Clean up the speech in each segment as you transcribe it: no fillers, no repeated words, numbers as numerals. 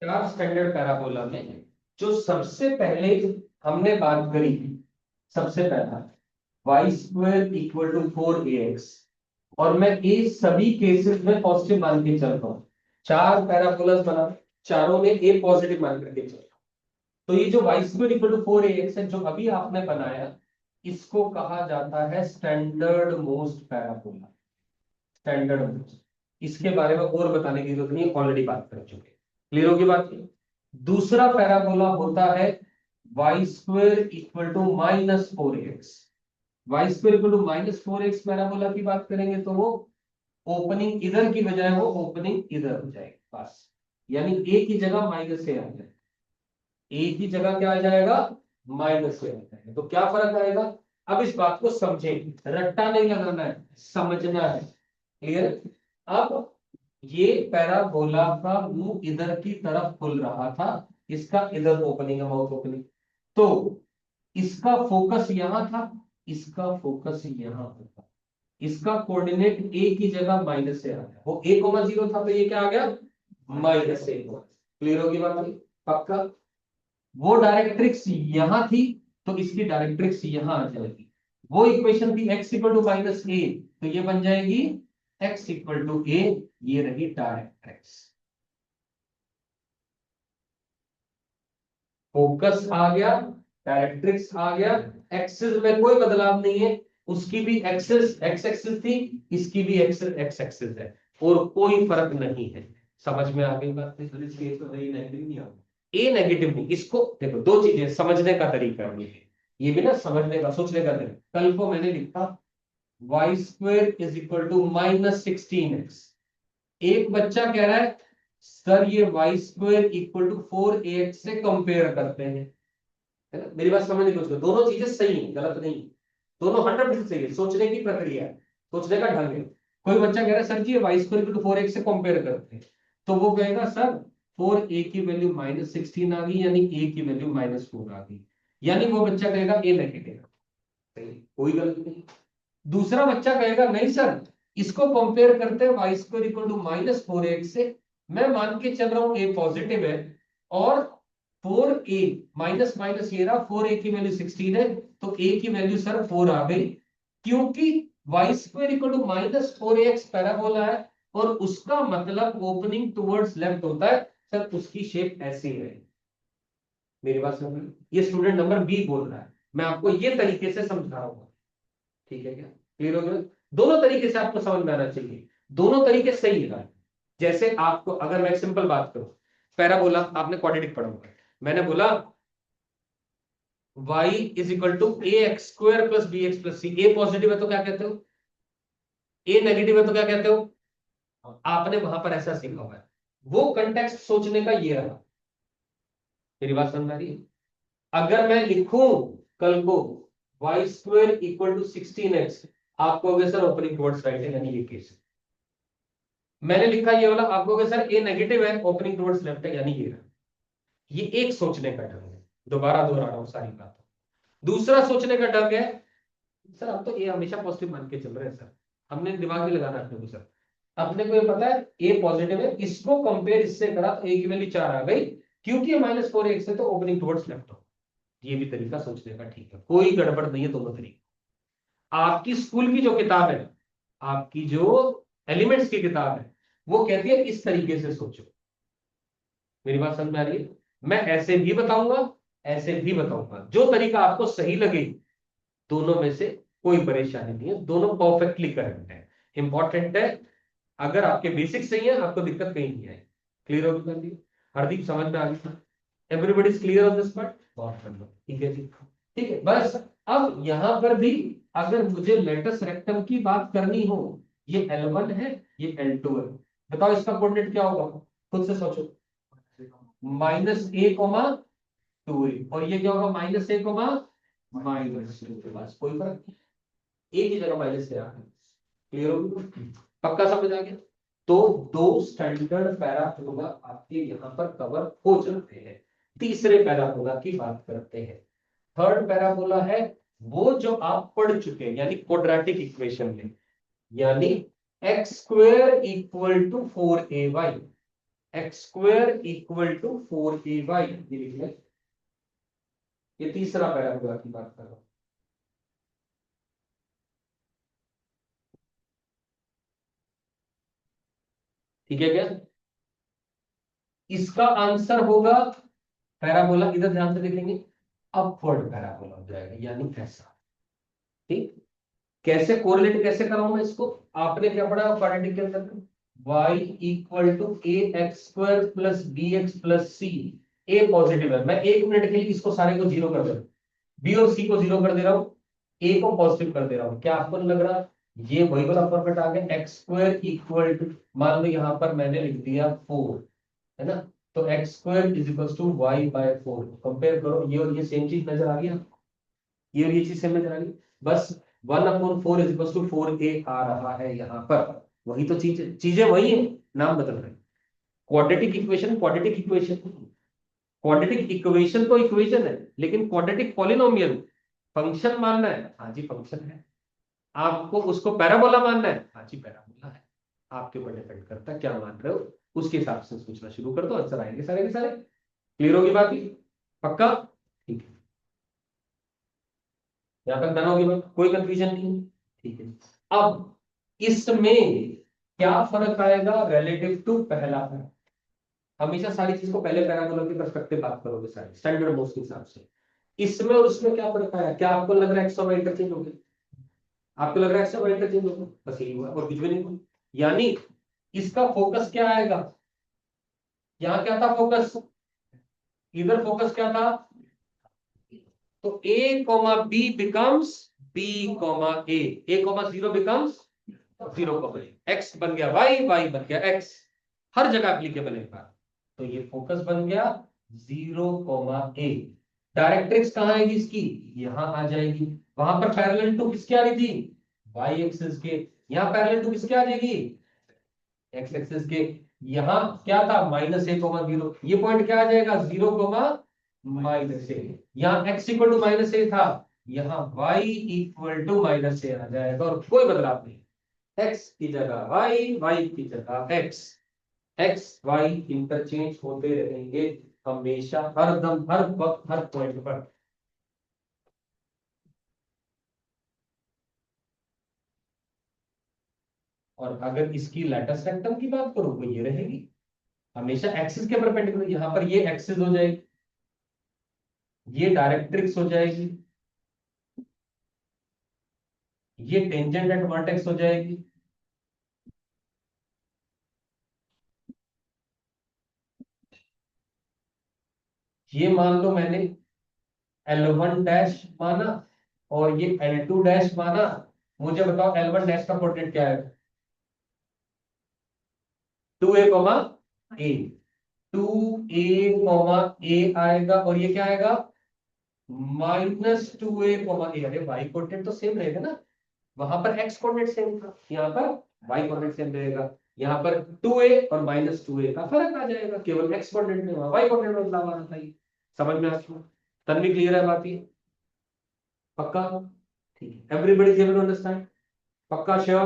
चार standard parabola में जो सबसे पहले हमने बात करी, सबसे पहला Y square equal to 4ax, और मैं ए सभी केसेस में पॉजिटिव मान के चल रहा हूं। चार पैराबोलास बना, चारों में ए पॉजिटिव मान करके चल रहा हूं। तो ये जो Y square equal to 4ax है जो अभी आपने बनाया, इसको कहा जाता है standard most parabola. Standard most, इसके बारे में और बताने की जरूरत नहीं, ऑलरेडी बात कर चुके। क्लियर होगी बात की। दूसरा पैराबोला होता है y square equal to -4x। Y square equal to -4x parabola की बात करेंगे तो वो ओपनिंग इधर की बजाय वो ओपनिंग इधर हो जाएगी बस। यानी ए की जगह माइनस ए आ जाएगा, ए की जगह क्या आ जाएगा, माइनस ए आ जाएगा। तो क्या फर्क आएगा, अब इस बात को समझें, रट्टा नहीं लगाना है, समझना है। क्लियर। अब ये पैराबोला का मुंह इधर की तरफ खुल रहा था, इसका इधर ओपनिंग है, माउथ ओपनिंग। तो इसका फोकस यहां था, इसका फोकस यहां था। इसका कोऑर्डिनेट ए की जगह माइनस से आ गया, वो a,0 था तो ये क्या आ गया, -a। क्लियर होगी बात नहीं? पक्का। वो डायरेक्ट्रिक्स यहां थी तो इसकी डायरेक्ट्रिक्स यहां आ जाएगी। वो इक्वेशन थी x इक्वल टू -a, तो ये बन जाएगी x इक्वल टू a। ये रही डायरेक्ट्रिक्स। फोकस आ गया, डायरेक्ट्रिक्स आ गया, एक्सिस में कोई बदलाव नहीं है। उसकी भी एक्सिस एक्स एक्सिस थी, इसकी भी एक्सिस एक्स एक्सिस है, और कोई फर्क नहीं है। समझ में आ गई बात? इस केस में ये नेगेटिव नहीं आ ए नेगेटिव नहीं। इसको देखो, दो चीजें समझने का तरीका है ये भी ना, समझने का सोचने का तरीका। कल को मैंने लिखा y square is equal to -16x। एक बच्चा कह रहा है सर ये Y square equal to 4ax से कंपेयर करते हैं, है ना? मेरी बात समझने की कोशिश करो, दोनों चीजें सही है, गलत नहीं। दोनों 100% सही है, सोचने की प्रक्रिया है, सोचने का ढंग है। कोई बच्चा कह रहा है सर जी ये Y square equal to 4x से कंपेयर करते हैं, तो वो कहेगा सर 4a की वैल्यू -16 आ गई, यानी a की वैल्यू -4 आ गई, यानी वो बच्चा कहेगा a नेगेटिव। सही, कोई गलत नहीं। दूसरा बच्चा कहेगा नहीं सर, इसको कंपेयर करते हैं Y square equal to -4x से, मैं मान के चल रहा हूं ए पॉजिटिव है, और 4a माइनस माइनस ये रहा, 4a की वैल्यू 16 है, तो a की वैल्यू सर 4 आ गई। क्योंकि y square equal to -4ax parabola है, और उसका मतलब ओपनिंग टुवर्ड्स लेफ्ट होता है, सर उसकी शेप ऐसी है। मेरी बात समझ में? ये स्टूडेंट नंबर बी बोल रहा है, मैं आपको ये तरीके से समझा रहा हूँ। ठीक है क्या? क्लियर हो गया? दोनों तरीके से आपको समझ में आना चाहिए, दोनों तरीके सही है। जैसे आपको अगर मैं सिंपल बात करूं, पैराबोला आपने क्वाड्रेटिक पढ़ा होगा, मैंने बोला y is equal to ax² plus bx+c। A positive है तो क्या कहते हो, ए नेगेटिव है तो क्या कहते हो। आपने वहां पर ऐसा सीखा हुआ है, वो कंटेक्स्ट सोचने का ये रहा। मेरी बात समझ आ रही है? अगर मैं लिखूं कल को y² इक्वल टू 16x, आपको अगर सर ओपनिंग टुवर्ड्स राइट है, यानी ये केस। मैंने लिखा ये वाला, आपको अगर सर ए नेगेटिव है ओपनिंग टुवर्ड्स लेफ्ट है, यानी ये रहा। ये एक सोचने का ढंग है, दोबारा दोहरा रहा हूं सारी बात। दूसरा सोचने का ढंग है, सर आप तो ए हमेशा पॉजिटिव मान के चल रहे हैं सर, हमने दिमाग में लगाना अपने को सर। अपने को ये पता है ए पॉजिटिव है, इसको कंपेयर इससे करा तो ए की वैल्यू 4 आ गई, क्योंकि ये -4x है तो ओपनिंग टुवर्ड्स लेफ्ट हो। ये भी तरीका सोचने का ठीक है, कोई गड़बड़ नहीं है दोनों तरीके। आपकी स्कूल की जो किताब है, आपकी जो एलिमेंट्स की किताब है, वो कहती है इस तरीके से सोचो। मेरी बात समझ में आ रही है? मैं ऐसे भी बताऊंगा, ऐसे भी बताऊंगा, जो तरीका आपको सही लगे, दोनों में से कोई परेशानी नहीं है, दोनों परफेक्टली करेक्ट है। इंपॉर्टेंट है, अगर आपके बेसिक सही है आपको दिक्कत कहीं नहीं आएगी। क्लियर होगी? हरदीप समझ में आ गई? Everybody is clear on this part? बहुत बढ़िया, ठीक है जी। ठीक है, बस अब यहां पर भी अगर मुझे लेटस रेक्टम की बात करनी हो, ये L1 है, ये L2 है, बताओ इसका कोऑर्डिनेट क्या होगा, खुद से सोचो। -a,2a, और ये क्या होगा, -a, -2, बस कोई फर्क नहीं, एक ही जगह माइनस से आ। क्लियर होगी? पक्का समझ आ गया? तो दो स्टैंडर्ड पैराबोला आपके यहाँ पर कवर हो जाते हैं। तीसरे पैराबोला की बात करते हैं। थर्ड पैराबोला है वो जो आप पढ़ चुके हैं, यानी क्वाड्रेटिक इक्वेशन में, यानी x² equal to 4ay। X square equal to 4ay, ये लिख लें। ये तीसरा पैराबोला की बात कर रहा हूं। ठीक है क्या? इसका आंसर होगा पैराबोला, इधर ध्यान से देखेंगे, अपवर्ड पैराबोला हो जाएगा, यानी ऐसा। ठीक, कैसे कोरिलेट कैसे कराऊं मैं इसको? आपने क्या पढ़ा क्वाड्रेटिक के अंदर? y equal to A x square plus B x plus C. A positive है, मैं 1 मिनट के लिए इसको सारे को जीरो कर दे रहा हूं, बी और सी को जीरो कर दे रहा हूं, ए को पॉजिटिव कर दे रहा हूं। क्या आपको नहीं लग रहा ये वही वाला परफेक्ट आ गया? एक्स स्क्वायर इक्वल टू, मान लो यहां पर मैंने लिख दिया 4, है ना? तो x square is equal to y by 4। Compare करो, ये और ये सेम चीज नजर आ गया, ये और ये चीज सेम नजर आ गई। बस 1/4 इज इक्वल टू 4a आ रहा है यहाँ पर। वही तो चीजें वही है, नाम बदल रहे हैं। Quadratic equation quadratic equation, quadratic equation तो इक्वेशन है, लेकिन क्वाड्रेटिक पॉलिनोमियल फंक्शन मानना है, हाँ जी फंक्शन है। आपको उसको पैराबोला मानना है, हाँ जी पैराबोला है। आपके ऊपर डिपेंड करता है क्या मान रहे हो, उसके हिसाब से सोचना शुरू कर दो, आंसर आएंगे सारे के सारे। क्लियर होगी बात? पक्का? ठीक है, यहाँ तक डन होगी बात, कोई कंफ्यूजन नहीं है? ठीक है। अब इसमें क्या फर्क आएगा रिलेटिव टू पहला है? हमेशा सारी चीज को पहले पैराबोला के पर्सपेक्टिव बात करोगे सारे स्टैंडर्ड मोस्ट के हिसाब से। इसमें और उसमें क्या फर्क आया? क्या आपको लग रहा है एक्स और वाई इंटरचेंज हो गए? आपको लग रहा है एक्स और वाई इंटरचेंज हो गए? बस यही हुआ और कुछ भी नहीं हुआ। यानी इसका फोकस क्या आएगा? यहाँ क्या था फोकस? इधर फोकस क्या था? तो a comma b becomes b comma a comma 0 becomes 0 comma a। x बन गया y बन गया x, हर जगह एप्लीकेबल है बात। तो ये फोकस बन गया 0 कॉमा a। डायरेक्ट्रिक्स कहाँ आएगी इसकी? यहां आ जाएगी। वहां पर पैरेलल टू किसके आ रही थी? y एक्सिस के। यहाँ पैरेलल टू किसके आ जाएगी? x एक्सिस के। यहाँ क्या था? -a,0। ये पॉइंट क्या आ जाएगा? 0 -a। यहाँ x इक्वल टू -a था, यहाँ y इक्वल टू -a आ जाएगा, और कोई बदलाव नहीं। x की जगह y की जगह x y इंटरचेंज होते रहेंगे हमेशा, हर दम, हर वक्त, हर पॉइंट पर। और अगर इसकी लेटेस्ट रेक्टम की बात करूं तो ये रहेगी हमेशा एक्सिस के परपेंडिकुलर। यहाँ पर ये एक्सिस हो जाएगी, ये डायरेक्ट्रिक्स हो जाएगी, ये टेंजेंट एट वर्टेक्स हो जाएगी, ये मान लो मैंने L1 डैश माना और ये L2 डैश माना। मुझे बताओ L1 डैश का कोऑर्डिनेट क्या है? 2a comma a, 2a comma a आएगा, और ये क्या आएगा? -2a comma a। अरे y कोऑर्डिनेट तो सेम रहेगा ना, वहां पर x कोऑर्डिनेट सेम था, यहाँ पर y कोऑर्डिनेट सेम रहेगा। यहाँ पर 2a और -2a का फर्क आ जाएगा, केवल x कोऑर्डिनेट में, वहां y कोऑर्डिनेट में बदलाव आना चाहिए। समझ में आता है? तन्वी क्लियर है बात ये? पक्का? ठीक है, everybody is able to understand? पक्का? श्योर?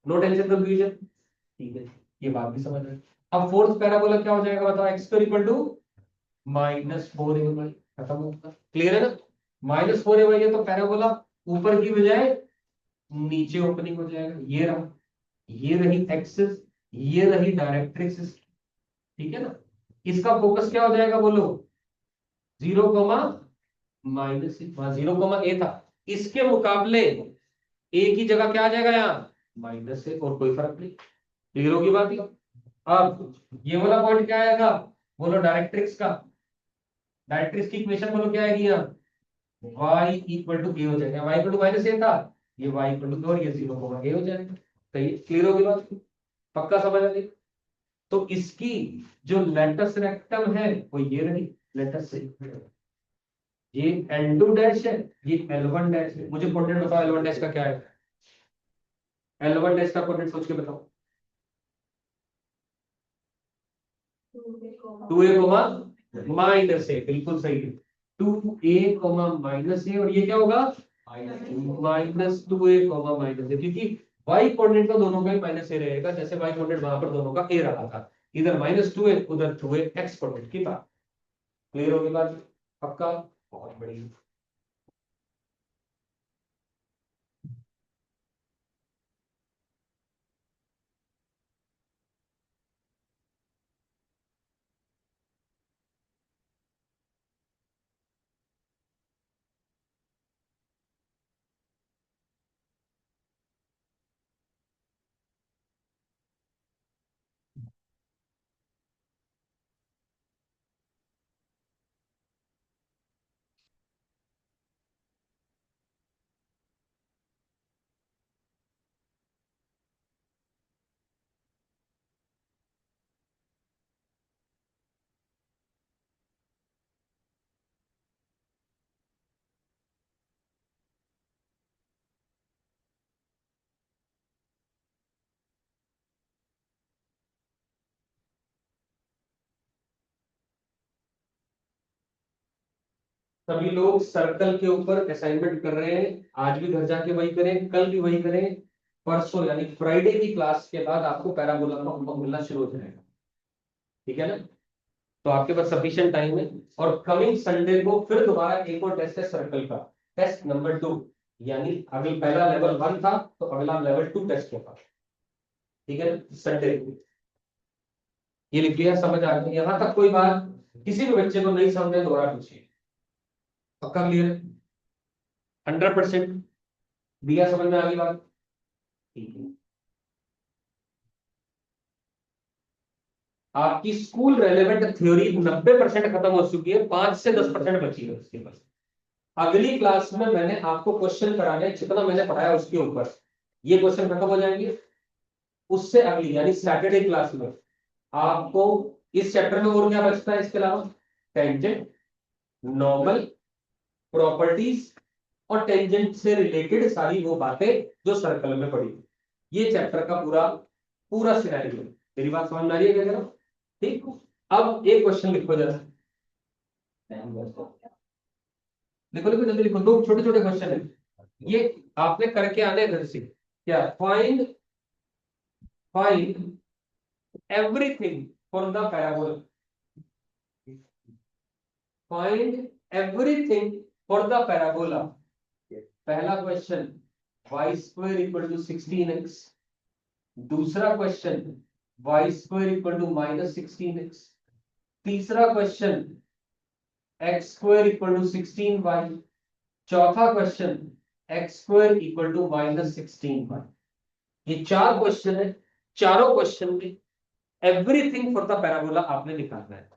No tension confusion? ठीक है, ये बात भी समझ रहे हैं। अब फोर्थ पैराबोला क्या हो जाएगा बताओ? x इक्वल टू -4ay, खत्म होगा। क्लियर है ना? -4ay है तो पैराबोला ऊपर की बजाय नीचे ओपनिंग हो जाएगा। ये रहा, ये रही एक्सिस, ये रही डायरेक्ट्रिक्स, ठीक है ना? इसका फोकस क्या हो जाएगा बोलो? 0 0 a था, इसके मुकाबले a की जगह क्या आ जाएगा? यहाँ -a, और कोई फर्क नहीं। क्लियर होगी बात ही? अब ये वाला पॉइंट क्या आएगा बोलो? डायरेक्ट्रिक्स का, डायरेक्ट्रिक्स की इक्वेशन बोलो क्या आएगी? यहाँ y इक्वल टू a हो जाएगा, y इक्वल टू -a था, ये y इक्वल टू, और ये 0 a हो जाएगा। तो ये क्लियर होगी बात? पक्का समझ आ गई? तो इसकी जो लेटस रेक्टम है वो ये रही लेटस से, ये L2 डैश है, ये L1 डैश है। मुझे कोऑर्डिनेट बताओ L1 डैश का क्या है? L1 डैश का कोऑर्डिनेट सोच के बताओ। 2a -a, बिल्कुल सही है। 2a -a, और ये क्या होगा? -2a -a, क्योंकि y कोऑर्डिनेट तो दोनों का ही -a रहेगा, जैसे y कोऑर्डिनेट वहां पर दोनों का a रहा था। इधर -2a उधर 2a एक्सपोनेंट की बात। क्लियर होगी बात? पक्का? बहुत बढ़िया। सभी लोग सर्कल के ऊपर असाइनमेंट कर रहे हैं, आज भी घर जाके वही करें, कल भी वही करें। परसों यानी फ्राइडे की क्लास के बाद आपको पैराबोला का होमवर्क मिलना शुरू हो जाएगा। ठीक है ना? तो आपके पास सफिशिएंट टाइम है। और कमिंग संडे को फिर दोबारा एक और टेस्ट है सर्कल का, टेस्ट नंबर 2। यानी अगला पहला लेवल 1 था तो अगला लेवल 2 टेस्ट होगा। ठीक है ना? संडे को ये लिख लिया, समझ आ गई यहां तक? कोई बात किसी भी बच्चे को नहीं समझे दोबारा पूछिए। पक्का क्लियर है? 100% दिया समझ में आ गई बात? ठीक है। आपकी स्कूल रेलेवेंट थ्योरी 90% खत्म हो चुकी है, 5 से 10% बची है उसके पास। अगली क्लास में मैंने आपको क्वेश्चन कराने, जितना मैंने पढ़ाया उसके ऊपर ये क्वेश्चन खत्म हो जाएंगे। उससे अगली यानी सैटरडे क्लास में आपको इस चैप्टर में और क्या बचता है इसके अलावा? टेंजेंट, नॉर्मल, प्रॉपर्टीज और टेंजेंट से रिलेटेड सारी वो बातें जो सर्कल में पड़ी। ये चैप्टर का पूरा पूरा सिनेरियो है। मेरी बात समझ में आ रही है क्या? ठीक। अब एक क्वेश्चन लिखो जरा, लिखो लिखो जल्दी लिखो, दो छोटे छोटे क्वेश्चन है ये, आपने करके आने घर से। क्या? Find find everything for the parabola. Find everything for the parabola. पहला क्वेश्चन y² = 16x। दूसरा क्वेश्चन y² = -16x। तीसरा क्वेश्चन x² = 16y। चौथा क्वेश्चन x² = -16y। ये 4 क्वेश्चन है। चारों क्वेश्चन में एवरीथिंग फॉर द पैराबोला आपने निकालना है,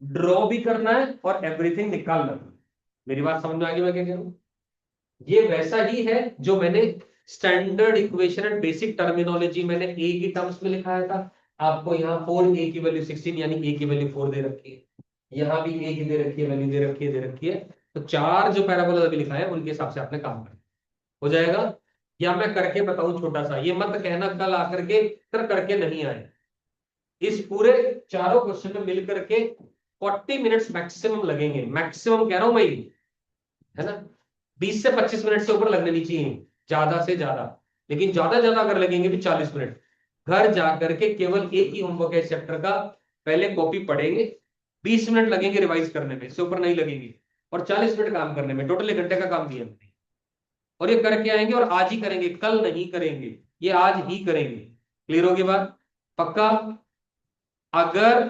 ड्रॉ भी करना है और एवरीथिंग निकालना है। मेरी बात समझ में आ गई मैं क्या कह रहा हूं? ये वैसा ही है जो मैंने standard equation and basic terminology मैंने ए की टर्म्स में लिखाया था। आपको यहाँ 4a की वैल्यू 16 यानी a की वैल्यू 4 दे रखी है, यहाँ भी a की दे रखी है, वैल्यू दे रखी है। तो 4 जो पैराबोला अभी लिखा है उनके हिसाब से आपने काम करना हो जाएगा। या मैं करके बताऊं छोटा सा, ये मत कहना कल आकर के सर करके नहीं आए। इस पूरे चारों क्वेश्चन में मिलकर के 40 मिनट्स मैक्सिमम लगेंगे, मैक्सिमम कह रहा हूं मैं, है ना? 20 से 25 मिनट से ऊपर लगने नहीं चाहिए, ज्यादा से ज्यादा। लेकिन ज्यादा अगर लगेंगे भी 40 मिनट। घर जाकर के केवल एक ही होमवर्क है चैप्टर का, पहले कॉपी पढ़ेंगे, 20 मिनट लगेंगे रिवाइज करने में, इससे ऊपर नहीं लगेंगे। और 40 मिनट काम करने में, टोटल 1 घंटे का काम दिया हमने। और ये करके आएंगे और आज ही करेंगे, कल नहीं करेंगे, ये आज ही करेंगे। क्लियर होगी बात? पक्का? अगर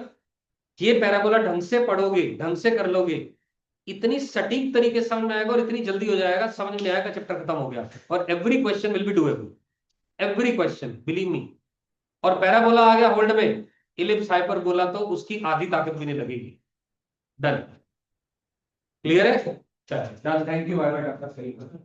ये पैराबोला ढंग से पढ़ोगे, ढंग से कर लोगे, इतनी सटीक तरीके से समझ में आएगा और इतनी जल्दी हो जाएगा, समझ में आएगा चैप्टर खत्म हो गया। और every question will be doable, every question, believe me. और पैराबोला आ गया होल्ड में, इलिप्स हाइपरबोला तो उसकी आधी ताकत भी नहीं लगेगी। डन? क्लियर है? चलो, thank you, bye bye doctor.